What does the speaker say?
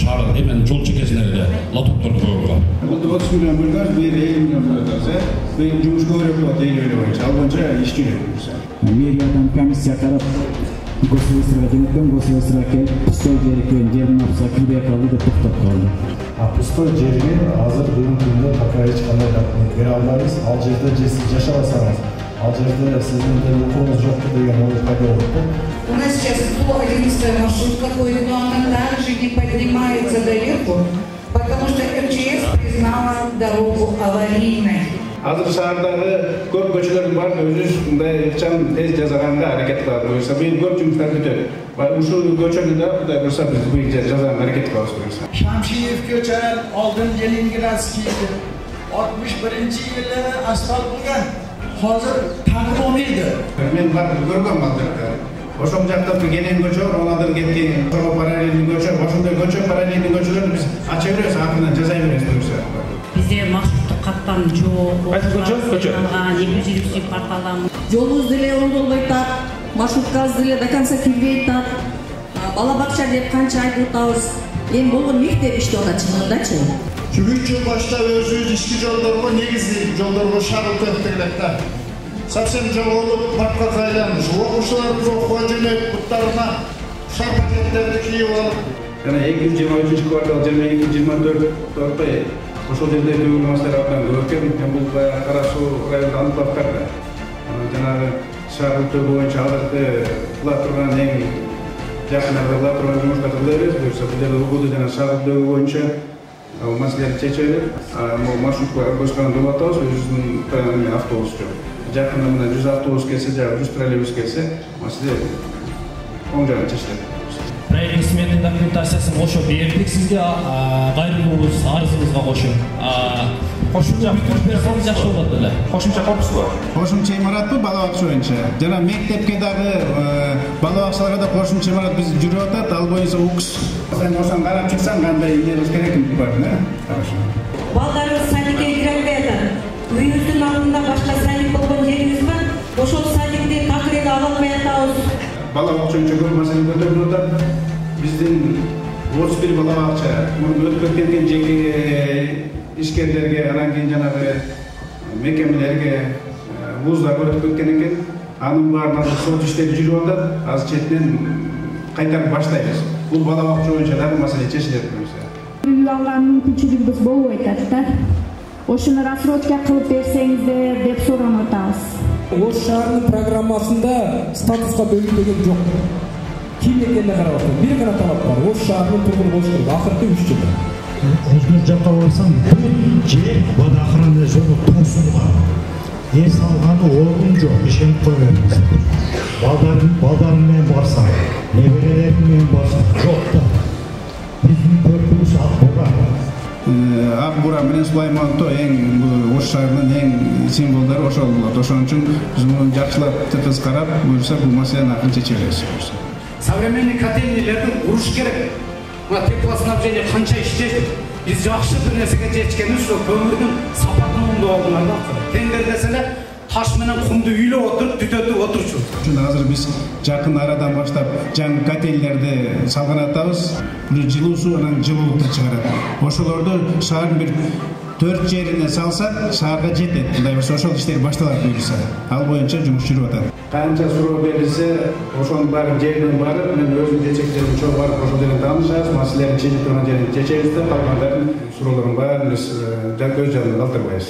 шаар эмен жол чекесине лотокторду коюлган. 30 milyon bölgör, bu 50 milyon bölgörse, benim cumhurcu öğretmen değil öyle boyunca, alınca işçi öğretmense. Meriyadan komissiya taraf Государственного демократ государственного пустой жерге жерин алса кирбей калды деп токтоп калды. Пустой жерге азыр бүгүнкү күндө пока эч кандай документ бере албайбыз. Ал жерде же сиз жашабасаңыз, ал жерде сиздин укугуңуз жок деген ой пайда болот да. У нас сейчас 111 маршрутка ходит, но она также не поднимается доверху, потому что МЧС признала дорогу аварийной. Азыр шаардагы көп көчөлөрдүн баарын өзүбүз мындай ыкчам тез жасаганга аракет кылабыз. Буюрса быйыл көп жумуштар бүтөт. Ушул көчөнү да Кудай буюрса биз быйыл жасаганга аракет кылабыз буюрса. Şamşiyev köçen oldin Leningrads'kiydi. 61-yili asfalt bo'lgan. Hozir ta'mir olmaydi. Men barib көргөм балдарда. Ошол жакта келген көчө, оладыр кеткен, ошого параллельный көчө, ошондой көчө, параллельный көчөлөрдү биз ача беребиз, артынан жасай беребиз буюрса. Bizde marşrutluk kattan çok, algan, 220 kvartalan. Жолубуз деле оңдолбой атат, маршруткабыз деле до конца кирбей атат. Бала бакча деп канча айтып атабыз. Эми болгон мектеп иштеп атат чынындачы. Чүгүн жыл башта өзүбүз ички жолдорго негизи жолдорго шагыл төктүк элек да. Совсем жоголуп, бакка айланып, окуучуларыбыз окуга жөнөп, буттарына шарпакеттерди кийип алып. Жана 223 квартал, 22-24 ошол жерде төгүл маселер атынан көркем, бул баягы Кара Суу районунда аныктап барды. Жанагы шаар өтүү боюнча азыркы кыла турган эң жакын арада кыла турган жумушка кыла беребиз. Буюрса бул жерде угуду жана шаар өтүү боюнча маселени чечели. Маршрутка көчкөн болуп атабыз, өзүбүздүн автобус жок. Жакында мына 100 автобус келсе, жана 100 троллейбус келсе, маселе оң жагын чечилет. Проект сметный документациясын кошуп бердик сизге, кайрылуубуз арызыбызга кошуп. Кошумча берсеңиз жакшы болот эле. Кошумча корпус бар. Кошумча имаратпы бала бакча боюнча. Жана мектепке дагы бала бакчаларга да кошумча имарат биз жүрүп атат, ал боюнча укс. Сен ошон карап чыксаң кандай эмнебиз керекин бар, да? Хорошо. Балдарыбыз садикке кире албай атат. Үйүбүздүн алдында башка садик болгон жерибиз бар. Ошол садикти так эле ала албай атабыз. Бала бакча боюнча көп маселе көтөрүлүп атат. Биздин 31 бала бакча, муну өтүп кеткен жеке ишкерлерге, анан кийин жанагы мекемелерге вуздар өтүп кеткен экен. Анын баарына сот иштери жүрүп атат. Азыр четинен кайтарып баштайбыз. Бул бала бакча боюнча дагы маселе чечилет буюрса. Үй алган мүмкүнчүлүгүбүз болбой атат да. Ошону рассрочка кылып берсеңиздер деп суранып атабыз. Ош шаарынын программасында статуска бөлүнбөгөн жок. Ким экенине карап атат. Бир гана талап бар. Ош шаарынын тургуну болуш керек. Акыркы 3 жыл. Өзгөр жакка барсаң, же водоохрана жолу тосулган. Эс алганы орун жок, ишенип кое бериңиз. Балдарым менен барсаң, неберелерим менен барсаң, жок да. Биздин көпүбүз ак бура. Ак бура менен Сулайманто эң Ош шаарынын эң символдору ошол болот. Ошон үчүн биз муну жакшылап тетиз карап, буюрса бул маселени акырын чечебиз. Современный котельнийлерди куруш керек. Мына теплоснабжение канча иштейт. Биз жакшы бир нерсеге жеткенбиз, ошо көмүрдүн сапатын оңдоогунан тендер деселе таш менен кумду үйлөп отуруп, түтөтүп отурчу. Азыр биз жакын арадан баштап жаңы котельдерди салган атабыз. Бул жылуу суу анан жылуулукту чыгарат. Ошолорду шаардын бир 4 жерине салсак, шаарга жетет. Мындай болсо ошол иштер башталат буюрса. Ал боюнча жумуш жүрүп атат. Канча суроо берилсе, ошонун баары жеринен барып, мен өзүм жетекчилерим чоң барып ошол жерден таанышабыз, маселелерин чечип турган жерин чечебиз да, калгандарын суроолордун баарын биз көз жадынан калтырбайбыз.